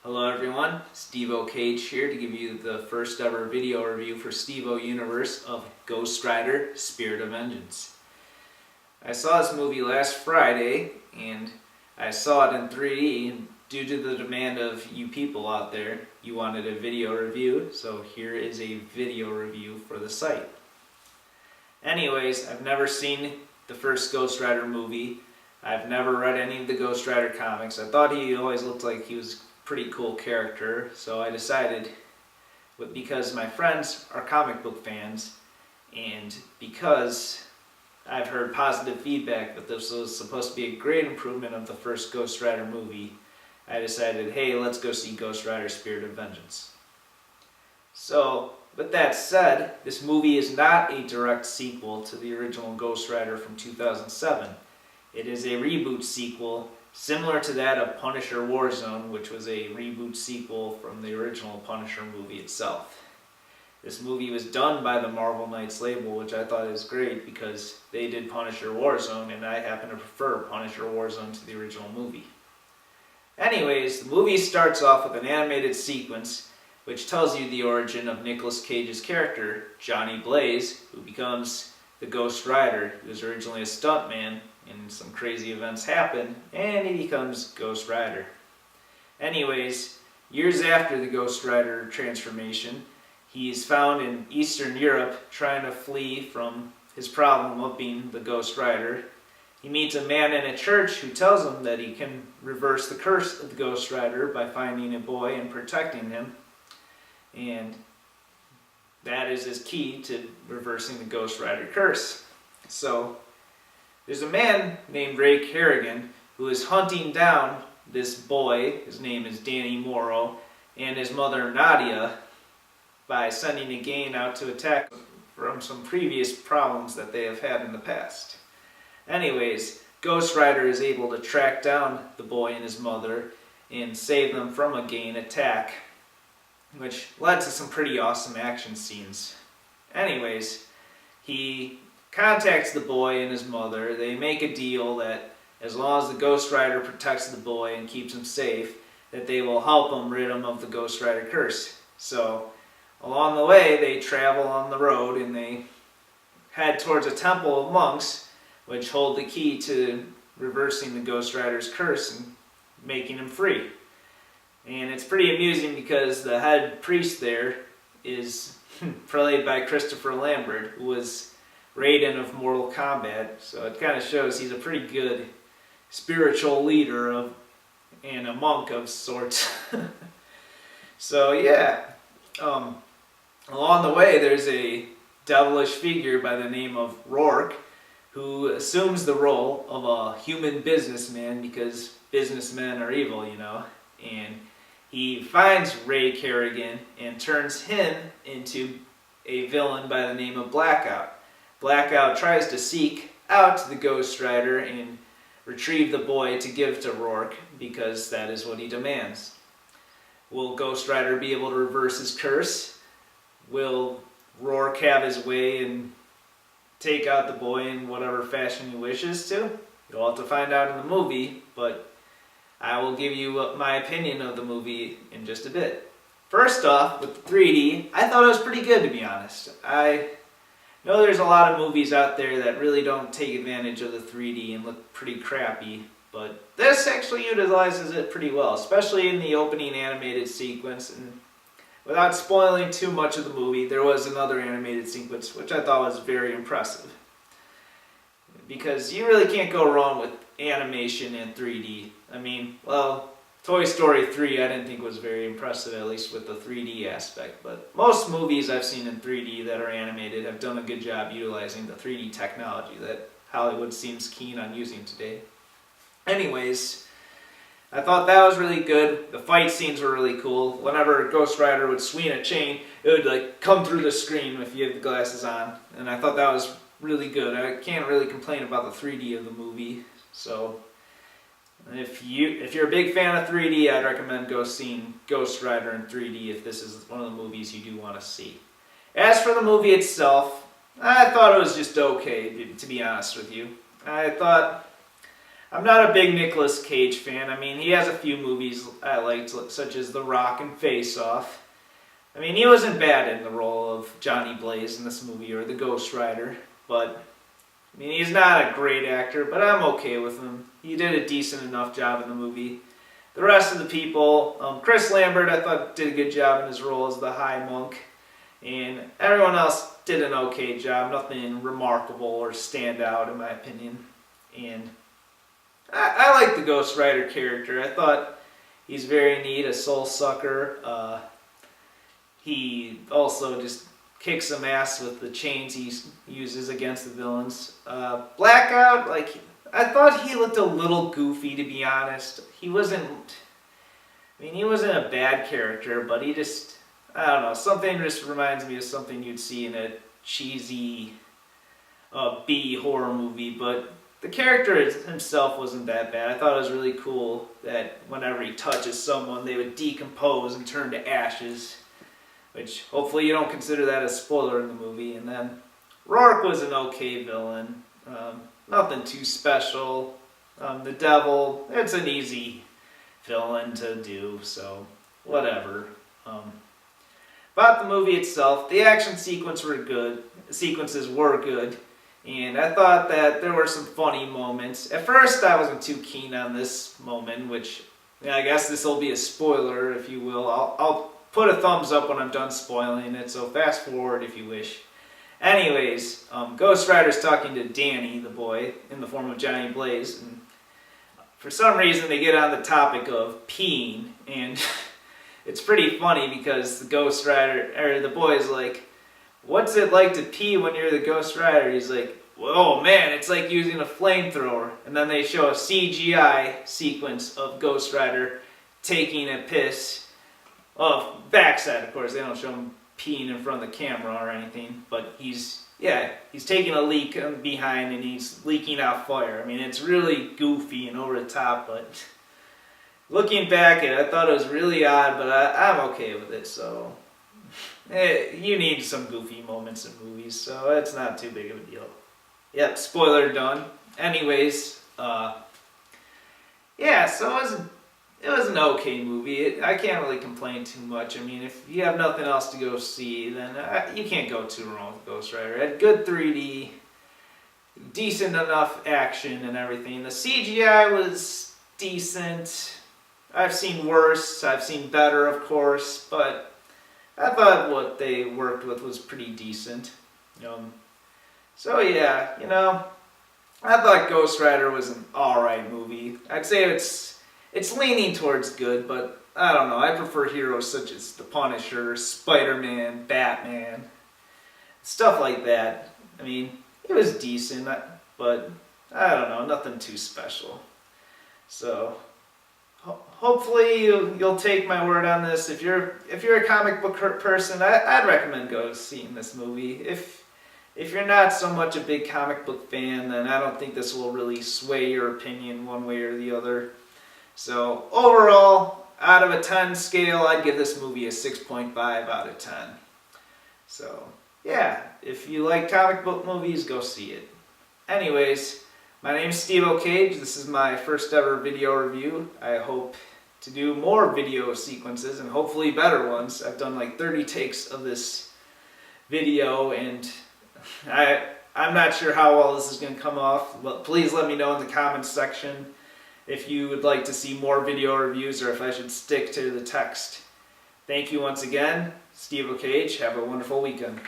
Hello everyone, STVO here to give you the first ever video review for STVO Universe of Ghost Rider Spirit of Vengeance. I saw this movie last Friday and I saw it in 3D, and due to the demand of you people out there, you wanted a video review, so here is a video review for the site. Anyways, I've never seen the first Ghost Rider movie. I've never read any of the Ghost Rider comics. I thought he always looked like he was pretty cool character, so I decided, because my friends are comic book fans and because I've heard positive feedback that this was supposed to be a great improvement of the first Ghost Rider movie, I decided, hey, let's go see Ghost Rider Spirit of Vengeance. So, with that said, this movie is not a direct sequel to the original Ghost Rider from 2007. It is a reboot sequel similar to that of Punisher Warzone, which was a reboot sequel from the original Punisher movie itself. This movie was done by the Marvel Knights label, which I thought is great because they did Punisher Warzone, and I happen to prefer Punisher Warzone to the original movie. Anyways, the movie starts off with an animated sequence which tells you the origin of Nicolas Cage's character, Johnny Blaze, who becomes the Ghost Rider. He was originally a stuntman, and some crazy events happen, and he becomes Ghost Rider. Anyways, years after the Ghost Rider transformation, he's found in Eastern Europe trying to flee from his problem of being the Ghost Rider. He meets a man in a church who tells him that he can reverse the curse of the Ghost Rider by finding a boy and protecting him, and that is his key to reversing the Ghost Rider curse. So, there's a man named Ray Kerrigan who is hunting down this boy, his name is Danny Morrow, and his mother Nadia by sending a gang out to attack from some previous problems that they have had in the past. Anyways, Ghost Rider is able to track down the boy and his mother and save them from a gang attack, which led to some pretty awesome action scenes. Anyways, he contacts the boy and his mother. They make a deal that as long as the Ghost Rider protects the boy and keeps him safe, that they will help him rid him of the Ghost Rider curse. So, along the way, they travel on the road and they head towards a temple of monks, which hold the key to reversing the Ghost Rider's curse and making him free. And it's pretty amusing because the head priest there is played by Christopher Lambert, who was Raiden of Mortal Kombat, so it kind of shows he's a pretty good spiritual leader and a monk of sorts. So yeah, along the way there's a devilish figure by the name of Rourke who assumes the role of a human businessman because businessmen are evil, you know, and he finds Ray Kerrigan and turns him into a villain by the name of Blackout. Blackout tries to seek out the Ghost Rider and retrieve the boy to give to Rourke because that is what he demands. Will Ghost Rider be able to reverse his curse? Will Rourke have his way and take out the boy in whatever fashion he wishes to? You'll have to find out in the movie, but I will give you my opinion of the movie in just a bit. First off, with the 3D, I thought it was pretty good, to be honest. I know there's a lot of movies out there that really don't take advantage of the 3D and look pretty crappy, but this actually utilizes it pretty well, especially in the opening animated sequence. And without spoiling too much of the movie, there was another animated sequence which I thought was very impressive. Because you really can't go wrong with animation and 3D. I mean, well, Toy Story 3 I didn't think was very impressive, at least with the 3D aspect, but most movies I've seen in 3D that are animated have done a good job utilizing the 3D technology that Hollywood seems keen on using today. Anyways, I thought that was really good. The fight scenes were really cool. Whenever Ghost Rider would swing a chain, it would like come through the screen if you had the glasses on, and I thought that was really good. I can't really complain about the 3D of the movie, so if you're a big fan of 3D, I'd recommend go seeing Ghost Rider in 3D if this is one of the movies you do want to see. As for the movie itself, I thought it was just okay, to be honest with you. I thought I'm not a big Nicolas Cage fan. I mean, he has a few movies I liked, such as The Rock and Face Off. I mean, he wasn't bad in the role of Johnny Blaze in this movie, or the Ghost Rider, but I mean, he's not a great actor, but I'm okay with him. He did a decent enough job in the movie. The rest of the people, Chris Lambert, I thought did a good job in his role as the High Monk, and everyone else did an okay job. Nothing remarkable or stand out, in my opinion. And I like the Ghost Rider character. I thought he's very neat, a soul sucker. He also just kicks some ass with the chains he uses against the villains. Blackout, like, I thought he looked a little goofy, to be honest. He wasn't a bad character, but he just, I don't know, something just reminds me of something you'd see in a cheesy B horror movie, but the character himself wasn't that bad. I thought it was really cool that whenever he touches someone, they would decompose and turn to ashes. Which, hopefully you don't consider that a spoiler in the movie. And then, Rourke was an okay villain. Nothing too special. The Devil, it's an easy villain to do, so whatever. About the movie itself, the action sequences were good. And I thought that there were some funny moments. At first, I wasn't too keen on this moment, which, I guess this will be a spoiler, if you will. I'll put a thumbs up when I'm done spoiling it, so fast forward if you wish. Anyways, Ghost Rider's talking to Danny, the boy, in the form of Johnny Blaze, and for some reason they get on the topic of peeing, and it's pretty funny because the Ghost Rider, or the boy is like, "What's it like to pee when you're the Ghost Rider?" He's like, "Oh man, it's like using a flamethrower." And then they show a CGI sequence of Ghost Rider taking a piss. Well, backside, of course. They don't show him peeing in front of the camera or anything. But he's taking a leak behind and he's leaking out fire. I mean, it's really goofy and over the top, but looking back at it, I thought it was really odd, but I'm okay with it. So, you need some goofy moments in movies, so it's not too big of a deal. Yep, spoiler done. Anyways, so it was an okay movie. I can't really complain too much. I mean, if you have nothing else to go see, then you can't go too wrong with Ghost Rider. It had good 3D, decent enough action and everything. The CGI was decent. I've seen worse. I've seen better, of course, but I thought what they worked with was pretty decent. So yeah, I thought Ghost Rider was an alright movie. I'd say it's leaning towards good, but I don't know. I prefer heroes such as the Punisher, Spider-Man, Batman, stuff like that. I mean, it was decent, but I don't know, nothing too special. So hopefully you'll take my word on this. If you're a comic book person, I'd recommend go seeing this movie. If you're not so much a big comic book fan, then I don't think this will really sway your opinion one way or the other. So overall, out of a 10 scale, I'd give this movie a 6.5 out of 10. So yeah, if you like comic book movies, go see it. Anyways, my name is STVO Cage. This is my first ever video review. I hope to do more video sequences and hopefully better ones. I've done like 30 takes of this video and I'm not sure how well this is going to come off, but please let me know in the comments section if you would like to see more video reviews or if I should stick to the text. Thank you once again. STVO Cage. Have a wonderful weekend.